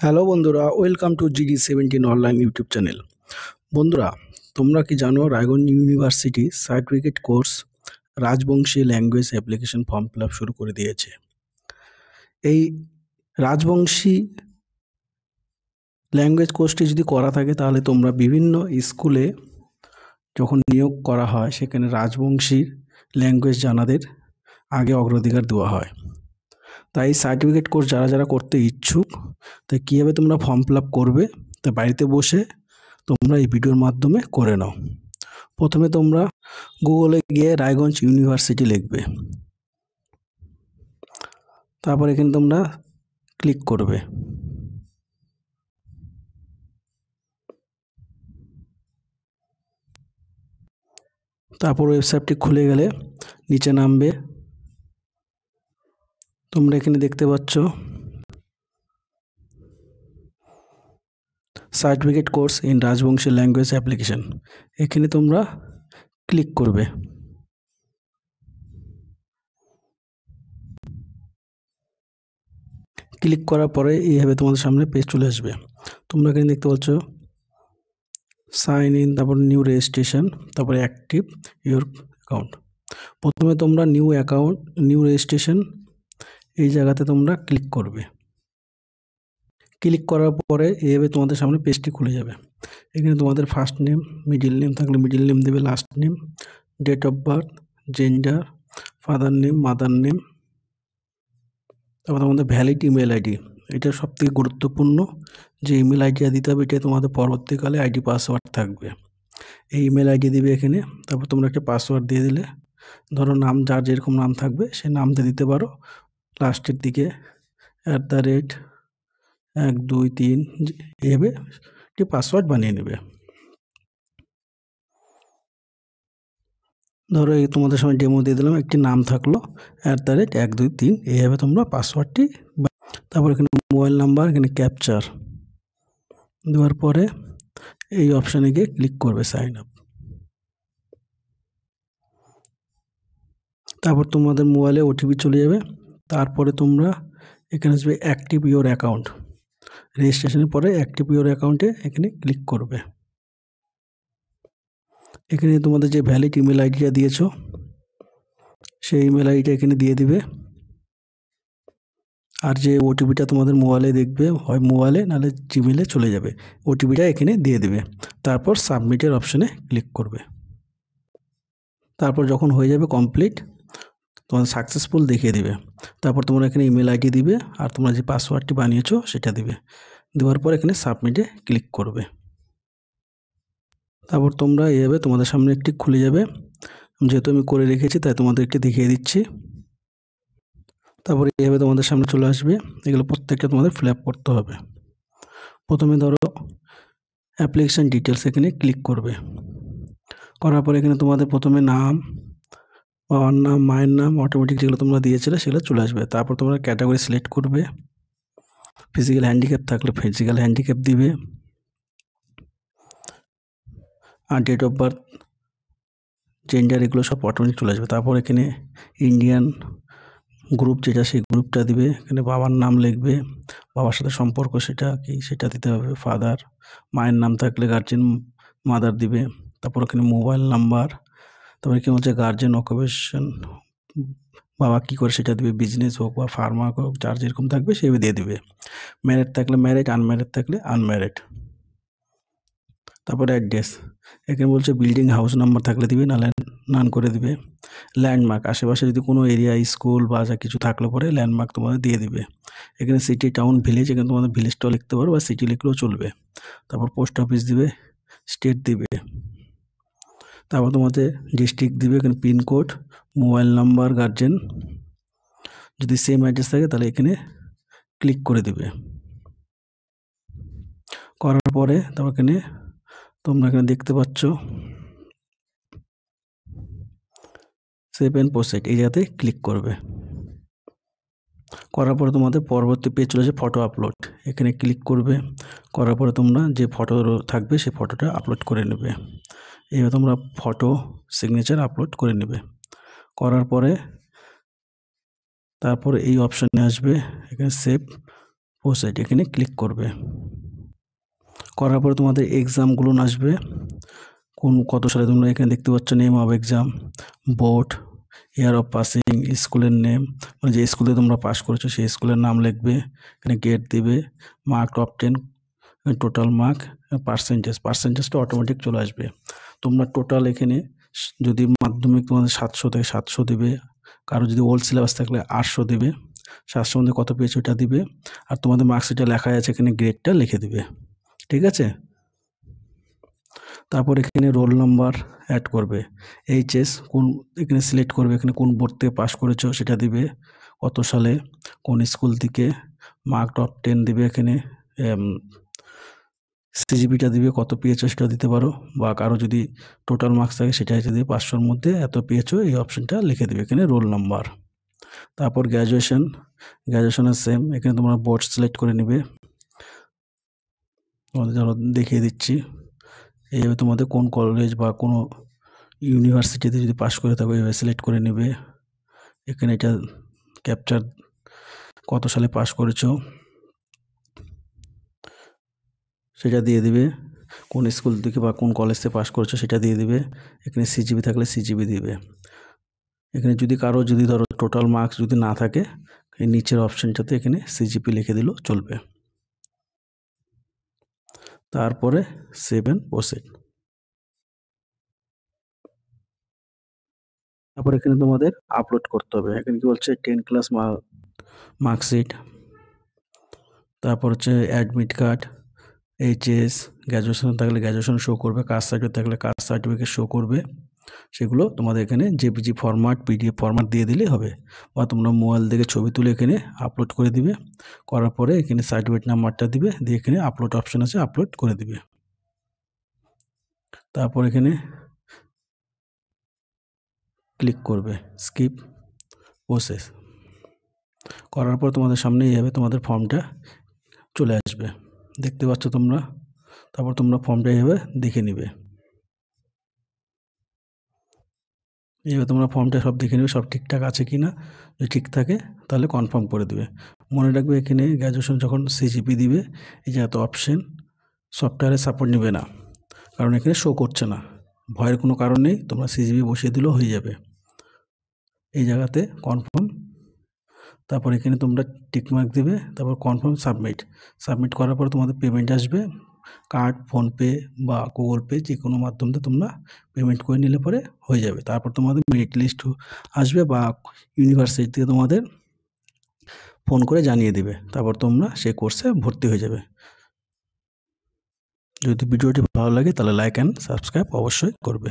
Hello বন্ধুরা, welcome to GD17 online YouTube channel. বন্ধুরা, তোমরা কি জানো Raiganj university certificate course Rajbanshi language application form fill up শুরু করে দিয়েছে। এই রাজবংশী ল্যাঙ্গুয়েজ কোর্সটি যদি করা থাকে তাহলে তোমরা বিভিন্ন স্কুলে যখন নিয়োগ করা হয় সেখানে রাজবংশী ল্যাঙ্গুয়েজ জানাদের আগে অগ্রাধিকার দেওয়া হয়। তাই সার্টিফিকেট কোর্স যারা যারা করতে ইচ্ছুক, তাই কীভাবে তোমরা ফর্ম ফিল আপ করবে তা বাড়িতে বসে তোমরা এই ভিডিওর মাধ্যমে করে নাও। প্রথমে তোমরা গুগলে গিয়ে রায়গঞ্জ ইউনিভার্সিটি লিখবে, তারপর এখানে তোমরা ক্লিক করবে। তারপর ওয়েবসাইটটি খুলে গেলে নিচে নামবে, তোমরা এখানে দেখতে পাচ্ছ certificate course in Rajbanshi language application. এখানে তোমরা ক্লিক করবে। ক্লিক করার পরে এইভাবে তোমাদের সামনে পেজ চলে আসবে। তোমরা এখানে দেখতে পাচ্ছ সাইন ইন, তারপর নিউ রেজিস্ট্রেশন, তারপরে অ্যাক্টিভ ইউর অ্যাকাউন্ট। প্রথমে তোমরা নিউ অ্যাকাউন্ট, নিউ রেজিস্ট্রেশন এই জায়গাতে তোমরা ক্লিক করবে। ক্লিক করার পরে এইভাবে তোমাদের সামনে পেজটি খুলে যাবে। এখানে তোমাদের ফার্স্ট নেম, মিডিল নেম থাকলে মিডিল নেম দেবে, last name, date of birth, gender, father name, mother name, তারপর তোমাদের ভ্যালিড ইমেল আইডি। এটা সবথেকে গুরুত্বপূর্ণ, যে ইমেল আইডিটা দিতে হবে এটা তোমাদের পরবর্তীকালে আইডি পাসওয়ার্ড থাকবে। এই ইমেল আইডি দিবে এখানে। তারপর তোমরা একটা পাসওয়ার্ড দিয়ে দিলে, ধরো নাম যার যেরকম নাম থাকবে সে নামটা দিতে পারো। লাস্টের দিকে @123 এভাবে একটি পাসওয়ার্ড বানিয়ে নেবে। ধরো এই তোমাদের সময় ডেমো দিয়ে দিলাম, একটি নাম থাকলো @123, এইভাবে তোমরা পাসওয়ার্ডটি। তারপর এখানে মোবাইল নাম্বার, এখানে ক্যাপচার দেওয়ার পরে এই অপশানে গিয়ে ক্লিক করবে সাইন আপ। তারপর তোমাদের মোবাইলে ওটিপি চলে যাবে। তারপরে তোমরা এখানে আসবে অ্যাক্টিভ ইউর অ্যাকাউন্ট। রেজিস্ট্রেশনের পরে অ্যাক্টিভ ইউর অ্যাকাউন্টে এখানে ক্লিক করবে। এখানে তোমাদের যে ভ্যালিড ইমেল আইডিটা দিয়েছো সেই ইমেল আইডিটা এখানে দিয়ে দিবে। আর যে ওটিপিটা তোমাদের মোবাইলে দেখবে, হয় মোবাইলে নাহলে জিমেলে চলে যাবে, ওটিপিটা এখানে দিয়ে দিবে। তারপর সাবমিটের অপশানে ক্লিক করবে। তারপর যখন হয়ে যাবে কমপ্লিট, তোমার সাকসেসফুল দেখিয়ে দিবে। তারপর তোমরা এখানে ইমেল আইডি দিবে আর তোমরা যে পাসওয়ার্ডটি বানিয়েছো সেটা দিবে। দেওয়ার পর এখানে সাবমিটে ক্লিক করবে। তারপর তোমরা এইভাবে তোমাদের সামনে একটি খুলে যাবে। যেহেতু আমি করে রেখেছি তাই তোমাদের একটি দেখিয়ে দিচ্ছি। তারপরে এইভাবে তোমাদের সামনে চলে আসবে। এগুলো প্রত্যেকটা তোমাদের ফিল আপ করতে হবে। প্রথমে ধরো অ্যাপ্লিকেশান ডিটেলস, এখানে ক্লিক করবে। করার পরে এখানে তোমাদের প্রথমে নাম, বাবার নাম, মায়ের নাম অটোমেটিক যেগুলো তোমরা দিয়েছিলে সেগুলো চলে আসবে। তারপর তোমরা ক্যাটাগরি সিলেক্ট করবে। ফিজিক্যাল হ্যান্ডিক্যাপ থাকলে ফিজিক্যাল হ্যান্ডিক্যাপ দিবে, আর ডেট অফ বার্থ, জেন্ডার এগুলো সব অটোমেটিক চলে আসবে। তারপর এখানে ইন্ডিয়ান গ্রুপ যেটা সেই গ্রুপটা দিবে। এখানে বাবার নাম লিখবে, বাবার সাথে সম্পর্ক সেটা কি সেটা দিতে হবে, ফাদার। মায়ের নাম থাকলে গার্জেন মাদার দিবে। তারপর এখানে মোবাইল নাম্বার, তারপরে কি হচ্ছে গার্জেন অকুপেশন, বাবা কী করে সেটা দিবে, বিজনেস হোক বা ফার্মার হোক, যার যেরকম থাকবে সেভাবে দিয়ে দিবে। ম্যারিড থাকলে ম্যারিড, আনম্যারিড থাকলে আনম্যারিড। তারপরে অ্যাড্রেস, এখানে বলছে বিল্ডিং হাউস নাম্বার থাকলে দিবে, নাহলে নান করে দিবে। ল্যান্ডমার্ক, আশেপাশে যদি কোনো এরিয়া স্কুল বা যা কিছু থাকলে পরে ল্যান্ডমার্ক তোমাদের দিয়ে দিবে। এখানে সিটি, টাউন, ভিলেজ, এখানে তোমাদের ভিলেজটাও লিখতে পারো বা সিটি লিখলেও চলবে। তারপর পোস্ট অফিস দিবে, স্টেট দিবে, তারপর তোমাদের ডিস্ট্রিক্ট দিবে, এখানে পিনকোড, মোবাইল নাম্বার, গার্জেন। যদি সেম অ্যাড্রেস থাকে তাহলে এখানে ক্লিক করে দিবে। করার পরে তারপর এখানে তোমরা এখানে দেখতে পাচ্ছ সেভ এন্ড প্রসিড, এই জায়গাতে ক্লিক করবে। করার পরে তোমাদের পরবর্তী পেজ চলে আসে ফটো আপলোড, এখানে ক্লিক করবে। করার পরে তোমরা যে ফটো থাকবে সেই ফটোটা আপলোড করে নেবে। এইভাবে তোমরা ফটো সিগনেচার আপলোড করে নেবে। করার পরে তারপর এই অপশানে আসবে, এখানে সেভ প্রসিড এখানে ক্লিক করবে। করার পরে তোমাদের এক্সামগুলো আসবে, কত সালে তোমরা এখানে দেখতে পাচ্ছ name of exam, board, year of passing, স্কুলের নেম, মানে যে স্কুলে তোমরা পাস করেছো সেই স্কুলের নাম লিখবে, এখানে গেট দিবে, মার্ক টপ 10, টোটাল মার্ক, পার্সেন্টেজটা অটোমেটিক চলে আসবে। তোমরা টোটাল এখানে যদি মাধ্যমিক তোমাদের 700 থেকে 700 দিবে, কারো যদি ওল্ড সিলেবাস থাকলে 800 দিবে, 700 মধ্যে কত পেয়েছে ওটা দিবে, আর তোমাদের মার্কশিটে লেখা আছে এখানে গ্রেডটা লিখে দিবে, ঠিক আছে। তারপর এখানে রোল নাম্বার অ্যাড করবে, এইচএস কোন এখানে সিলেক্ট করবে, এখানে কোন বোর্ড থেকে পাস করেছো সেটা দিবে, কত সালে, কোন স্কুল থেকে, মার্ক টপ 10 দিবে, এখানে সিজিপিটা দিবে, কত পেয়েছো সেটা দিতে পারো, বা কারো যদি টোটাল মার্কস থাকে সেটা যদি 500-র মধ্যে এত পেয়েছো এই অপশনটা লিখে দিবে, এখানে রোল নাম্বার। তারপর গ্র্যাজুয়েশনের সেম, এখানে তোমরা বোর্ড সিলেক্ট করে নিবে, তোমাদের ধরো দেখিয়ে দিচ্ছি, এইভাবে তোমাদের কোন কলেজ বা কোনো ইউনিভার্সিটিতে যদি পাস করে থাকো এইভাবে সিলেক্ট করে নেবে, এখানে এটা ক্যাপচার কত সালে পাস করেছো সেটা দিয়ে দিবে, কোন স্কুল থেকে বা কোন কলেজ থেকে পাস করেছো সেটা দিয়ে দিবে, এখানে সিজিপি থাকলে সিজিপি দিবে। এখানে যদি কারো যদি ধরো টোটাল মার্কস যদি না থাকে এই নিচের অপশনটাতে এখানে সিজিপি লিখে দিলেও চলবে। তারপরে 7 প্রসিড। তারপর এখানে তোমাদের আপলোড করতে হবে, এখানে কি বলছে 10 ক্লাস মার্কশিট, তারপর হচ্ছে অ্যাডমিট কার্ড, এইচএস, গ্র্যাজুয়েশন থাকলে গ্র্যাজুয়েশন শো করবে, কাস্ট সার্টিফিকেট থাকলে কাস্ট সার্টিফিকেট শো করবে, সেগুলো তোমাদের এখানে জেপিজি ফরম্যাট, পিডিএফ ফরম্যাট দিয়ে দিলেই হবে, বা তোমরা মোবাইল থেকে ছবি তুলে এখানে আপলোড করে দিবে, করার পরে এখানে সার্টিফিকেট নাম্বারটা দিবে, দিয়ে এখানে আপলোড অপশন আছে আপলোড করে দিবে। তারপর এখানে ক্লিক করবে স্কিপ প্রসেস, করার পর তোমাদের সামনে এইভাবে তোমাদের ফর্মটা চলে আসবে, দেখতে পাচ্ছ তোমরা। তারপর তোমরা ফর্মটা এইভাবে দেখে নিবে, এইভাবে তোমরা ফর্মটা সব দেখে নেবে সব ঠিকঠাক আছে কি না, যদি ঠিক থাকে তাহলে কনফার্ম করে দেবে। মনে রাখবে এখানে গ্র্যাজুয়েশন যখন সিজিপি দিবে এই যে এত অপশন সফটওয়্যারে সাপোর্ট নেবে না, কারণ এখানে শো করছে না, ভয়ের কোনো কারণ নেই, তোমরা সিজিপি বসিয়ে দিলেও হয়ে যাবে এই জায়গাতে কনফার্ম। তারপর এখানে তোমরা টিকমার্ক দিবে, তারপর কনফার্ম সাবমিট করার পর তোমাদের পেমেন্ট আসবে, কার্ড, ফোনপে বা গুগল পে যে কোনো মাধ্যম দিয়ে তোমরা পেমেন্ট করে নিলে পরে হয়ে যাবে। তারপর তোমাদের মেরিট লিস্ট আসবে বা ইউনিভার্সিটি থেকে তোমাদের ফোন করে জানিয়ে দেবে, তারপর তোমরা সেই কোর্সে ভর্তি হয়ে যাবে। যদি ভিডিওটি ভালো লাগে তাহলে লাইক অ্যান্ড সাবস্ক্রাইব অবশ্যই করবে।